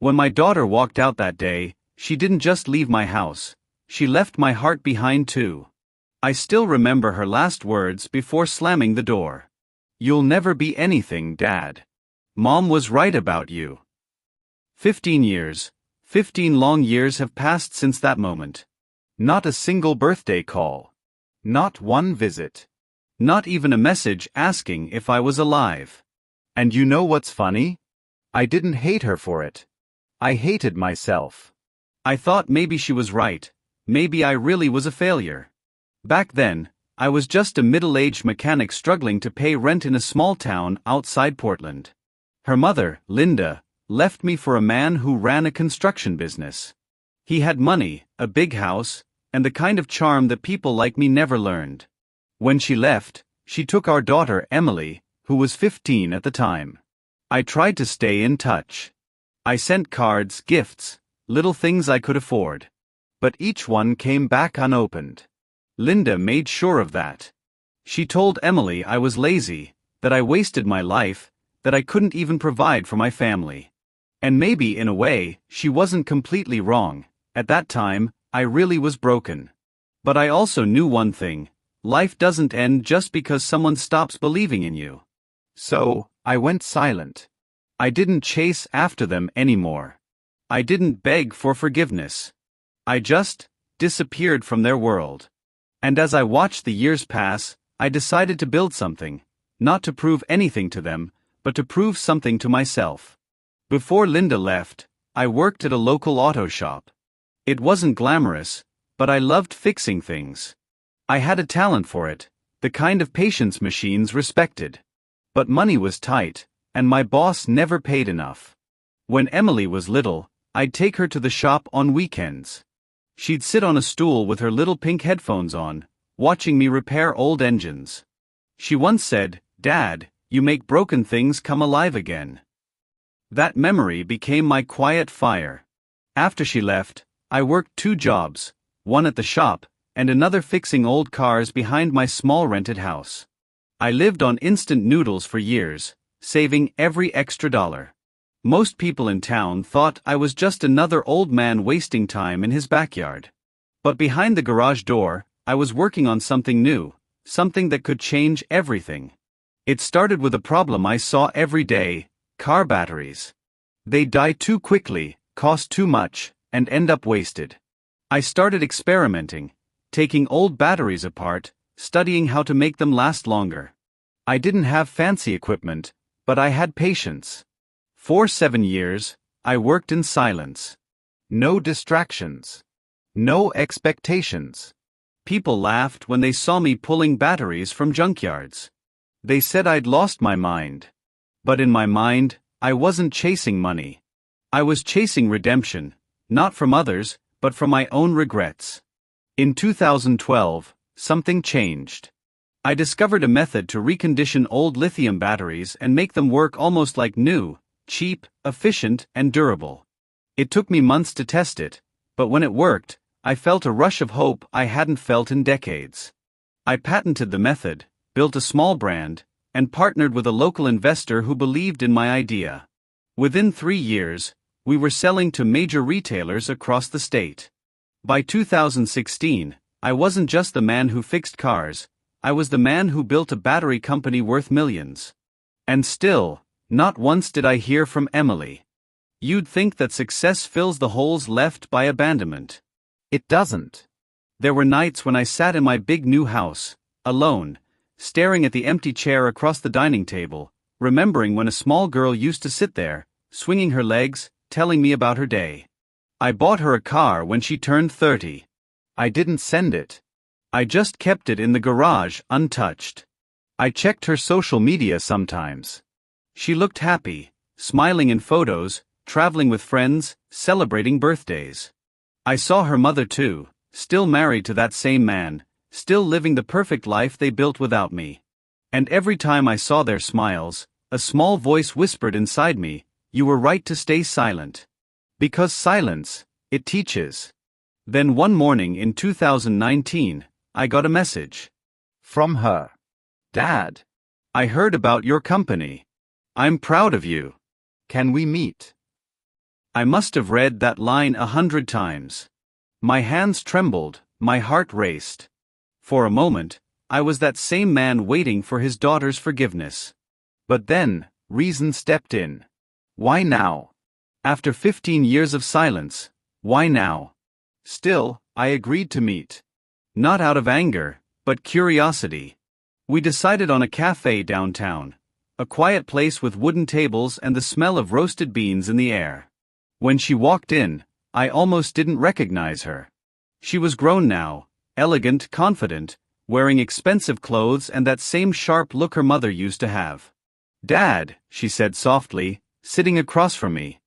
When my daughter walked out that day, she didn't just leave my house, she left my heart behind too. I still remember her last words before slamming the door. "You'll never be anything, Dad. Mom was right about you." 15 years, 15 long years have passed since that moment. Not a single birthday call. Not one visit. Not even a message asking if I was alive. And you know what's funny? I didn't hate her for it. I hated myself. I thought maybe she was right, maybe I really was a failure. Back then, I was just a middle-aged mechanic struggling to pay rent in a small town outside Portland. Her mother, Linda, left me for a man who ran a construction business. He had money, a big house, and the kind of charm that people like me never learned. When she left, she took our daughter Emily, who was 15 at the time. I tried to stay in touch. I sent cards, gifts, little things I could afford. But each one came back unopened. Linda made sure of that. She told Emily I was lazy, that I wasted my life, that I couldn't even provide for my family. And maybe in a way, she wasn't completely wrong. At that time, I really was broken. But I also knew one thing: life doesn't end just because someone stops believing in you. So, I went silent. I didn't chase after them anymore. I didn't beg for forgiveness. I just disappeared from their world. And as I watched the years pass, I decided to build something, not to prove anything to them, but to prove something to myself. Before Linda left, I worked at a local auto shop. It wasn't glamorous, but I loved fixing things. I had a talent for it, the kind of patience machines respected. But money was tight, and my boss never paid enough. When Emily was little, I'd take her to the shop on weekends. She'd sit on a stool with her little pink headphones on, watching me repair old engines. She once said, "Dad, you make broken things come alive again." That memory became my quiet fire. After she left, I worked 2 jobs, one at the shop, and another fixing old cars behind my small rented house. I lived on instant noodles for years, saving every extra dollar. Most people in town thought I was just another old man wasting time in his backyard. But behind the garage door, I was working on something new, something that could change everything. It started with a problem I saw every day: car batteries. They die too quickly, cost too much, and end up wasted. I started experimenting, taking old batteries apart, studying how to make them last longer. I didn't have fancy equipment, but I had patience. For 7 years, I worked in silence. No distractions. No expectations. People laughed when they saw me pulling batteries from junkyards. They said I'd lost my mind. But in my mind, I wasn't chasing money. I was chasing redemption, not from others, but from my own regrets. In 2012, something changed. I discovered a method to recondition old lithium batteries and make them work almost like new, cheap, efficient, and durable. It took me months to test it, but when it worked, I felt a rush of hope I hadn't felt in decades. I patented the method, built a small brand, and partnered with a local investor who believed in my idea. Within 3 years, we were selling to major retailers across the state. By 2016, I wasn't just the man who fixed cars, I was the man who built a battery company worth millions. And still, not once did I hear from Emily. You'd think that success fills the holes left by abandonment. It doesn't. There were nights when I sat in my big new house, alone, staring at the empty chair across the dining table, remembering when a small girl used to sit there, swinging her legs, telling me about her day. I bought her a car when she turned 30. I didn't send it. I just kept it in the garage, untouched. I checked her social media sometimes. She looked happy, smiling in photos, traveling with friends, celebrating birthdays. I saw her mother too, still married to that same man, still living the perfect life they built without me. And every time I saw their smiles, a small voice whispered inside me, "You were right to stay silent. Because silence, it teaches." Then one morning in 2019, I got a message. From her. "Dad, I heard about your company. I'm proud of you. Can we meet?" I must have read that line 100 times. My hands trembled, my heart raced. For a moment, I was that same man waiting for his daughter's forgiveness. But then, reason stepped in. Why now? After 15 years of silence, why now? Still, I agreed to meet. Not out of anger, but curiosity. We decided on a cafe downtown, a quiet place with wooden tables and the smell of roasted beans in the air. When she walked in, I almost didn't recognize her. She was grown now, elegant, confident, wearing expensive clothes and that same sharp look her mother used to have. "Dad," she said softly, sitting across from me.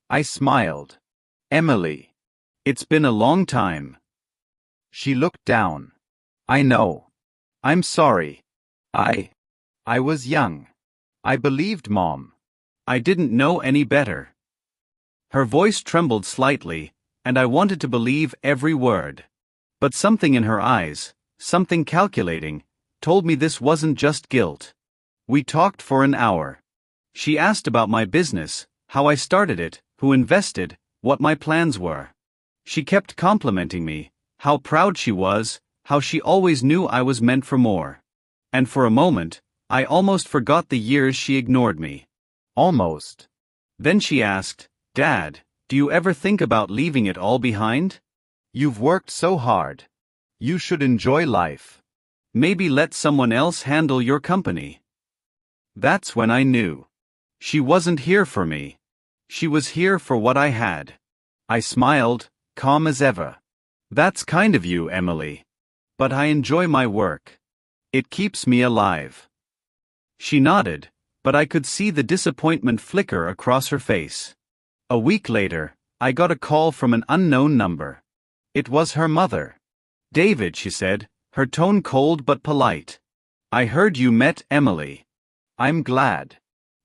I smiled. "Emily. It's been a long time." She looked down. "I know. I'm sorry. I was young. I believed Mom. I didn't know any better." Her voice trembled slightly, and I wanted to believe every word. But something in her eyes, something calculating, told me this wasn't just guilt. We talked for an hour. She asked about my business, how I started it, who invested, what my plans were. She kept complimenting me, how proud she was, how she always knew I was meant for more. And for a moment, I almost forgot the years she ignored me. Almost. Then she asked, "Dad, do you ever think about leaving it all behind? You've worked so hard. You should enjoy life. Maybe let someone else handle your company." That's when I knew. She wasn't here for me. She was here for what I had. I smiled, calm as ever. "That's kind of you, Emily. But I enjoy my work. It keeps me alive." She nodded, but I could see the disappointment flicker across her face. A week later, I got a call from an unknown number. It was her mother. "David," she said, her tone cold but polite. "I heard you met Emily. I'm glad.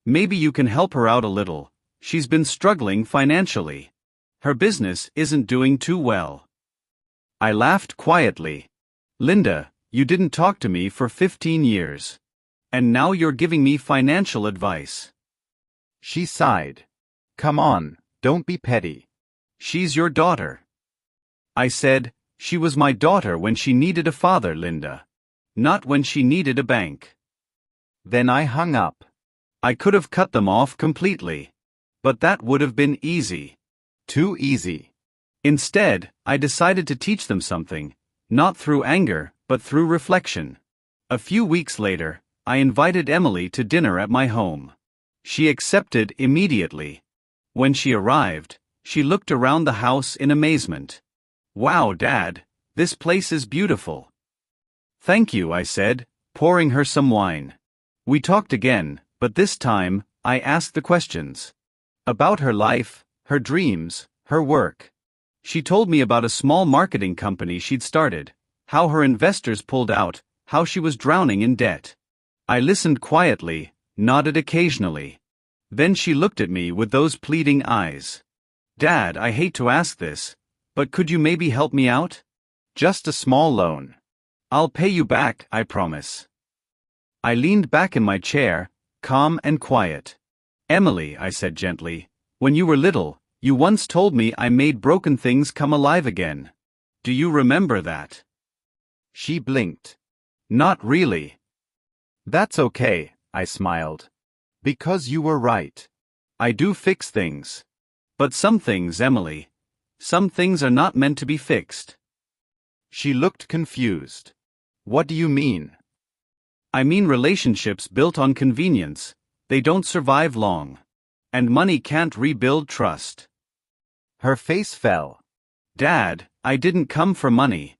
Maybe you can help her out a little. She's been struggling financially. Her business isn't doing too well." I laughed quietly. "Linda, you didn't talk to me for 15 years. And now you're giving me financial advice." She sighed. "Come on, don't be petty. She's your daughter." I said, "She was my daughter when she needed a father, Linda. Not when she needed a bank." Then I hung up. I could have cut them off completely. But that would have been easy. Too easy. Instead, I decided to teach them something, not through anger, but through reflection. A few weeks later, I invited Emily to dinner at my home. She accepted immediately. When she arrived, she looked around the house in amazement. "Wow, Dad, this place is beautiful." "Thank you," I said, pouring her some wine. We talked again, but this time, I asked the questions. About her life, her dreams, her work. She told me about a small marketing company she'd started, how her investors pulled out, how she was drowning in debt. I listened quietly, nodded occasionally. Then she looked at me with those pleading eyes. "Dad, I hate to ask this, but could you maybe help me out? Just a small loan. I'll pay you back, I promise." I leaned back in my chair, calm and quiet. "Emily," I said gently, "when you were little, you once told me I made broken things come alive again. Do you remember that?" She blinked. "Not really." "That's okay," I smiled. "Because you were right. I do fix things. But some things, Emily, some things are not meant to be fixed." She looked confused. "What do you mean?" "I mean relationships built on convenience, they don't survive long. And money can't rebuild trust." Her face fell. "Dad, I didn't come for money."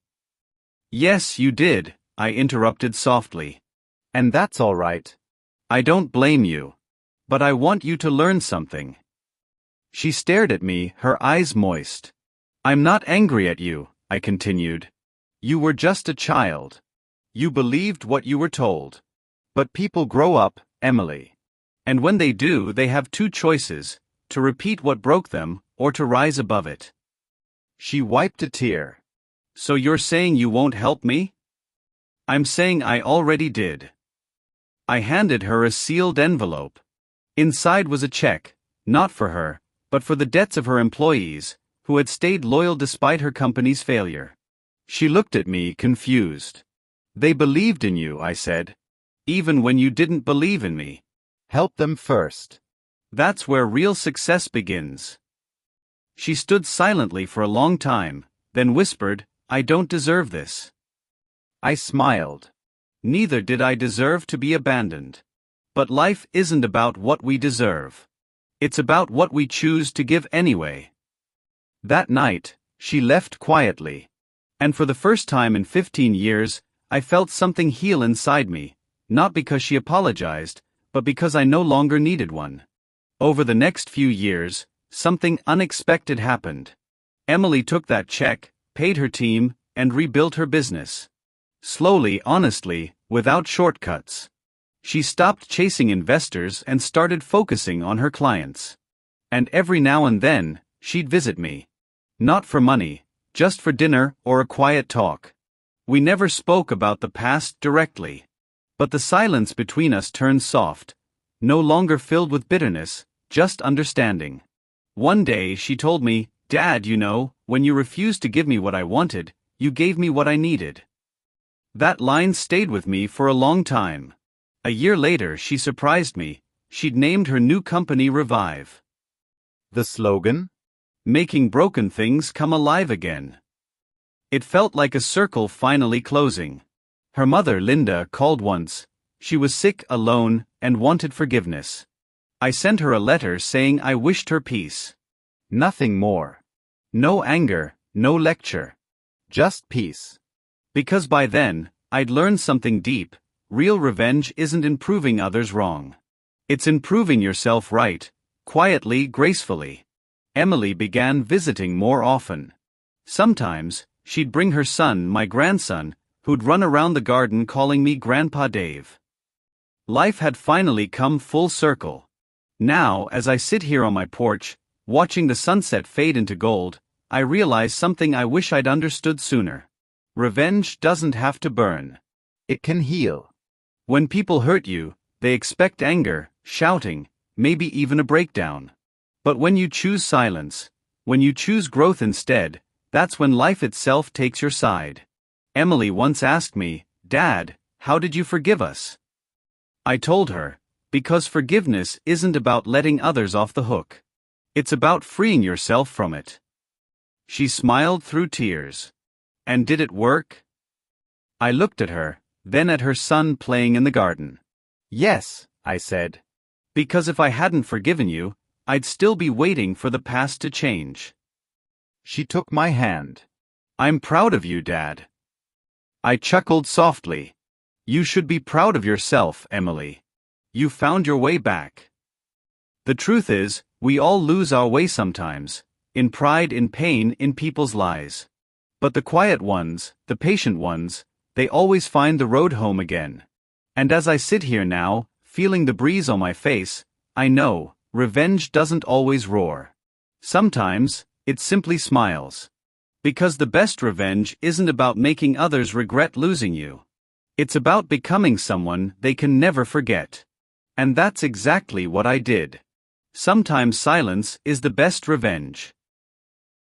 "Yes, you did," I interrupted softly. "And that's all right. I don't blame you. But I want you to learn something." She stared at me, her eyes moist. "I'm not angry at you," I continued. "You were just a child. You believed what you were told. But people grow up, Emily. And when they do, they have two choices, to repeat what broke them, or to rise above it." She wiped a tear. "So you're saying you won't help me?" "I'm saying I already did." I handed her a sealed envelope. Inside was a check, not for her, but for the debts of her employees, who had stayed loyal despite her company's failure. She looked at me confused. They believed in you, I said. Even when you didn't believe in me. Help them first. That's where real success begins. She stood silently for a long time, then whispered, I don't deserve this. I smiled. Neither did I deserve to be abandoned. But life isn't about what we deserve. It's about what we choose to give anyway. That night, she left quietly. And for the first time in 15 years, I felt something heal inside me, not because she apologized, but because I no longer needed one. Over the next few years, something unexpected happened. Emily took that check, paid her team, and rebuilt her business. Slowly, honestly, without shortcuts. She stopped chasing investors and started focusing on her clients. And every now and then, she'd visit me. Not for money, just for dinner or a quiet talk. We never spoke about the past directly. But the silence between us turned soft, no longer filled with bitterness, just understanding. One day she told me, Dad, you know, when you refused to give me what I wanted, you gave me what I needed. That line stayed with me for a long time. A year later she surprised me. She'd named her new company Revive. The slogan? Making broken things come alive again. It felt like a circle finally closing. Her mother, Linda, called once. She was sick, alone, and wanted forgiveness. I sent her a letter saying I wished her peace. Nothing more. No anger, no lecture. Just peace. Because by then, I'd learned something deep. Real revenge isn't in proving others wrong. It's in proving yourself right, quietly, gracefully. Emily began visiting more often. Sometimes, she'd bring her son, my grandson, who'd run around the garden calling me Grandpa Dave. Life had finally come full circle. Now, as I sit here on my porch, watching the sunset fade into gold, I realize something I wish I'd understood sooner. Revenge doesn't have to burn. It can heal. When people hurt you, they expect anger, shouting, maybe even a breakdown. But when you choose silence, when you choose growth instead, that's when life itself takes your side. Emily once asked me, Dad, how did you forgive us? I told her, because forgiveness isn't about letting others off the hook. It's about freeing yourself from it. She smiled through tears. And did it work? I looked at her, then at her son playing in the garden. Yes, I said. Because if I hadn't forgiven you, I'd still be waiting for the past to change. She took my hand. I'm proud of you, Dad. I chuckled softly. You should be proud of yourself, Emily. You found your way back. The truth is, we all lose our way sometimes, in pride, in pain, in people's lies. But the quiet ones, the patient ones, they always find the road home again. And as I sit here now, feeling the breeze on my face, I know, revenge doesn't always roar. Sometimes, it simply smiles. Because the best revenge isn't about making others regret losing you. It's about becoming someone they can never forget. And that's exactly what I did. Sometimes silence is the best revenge.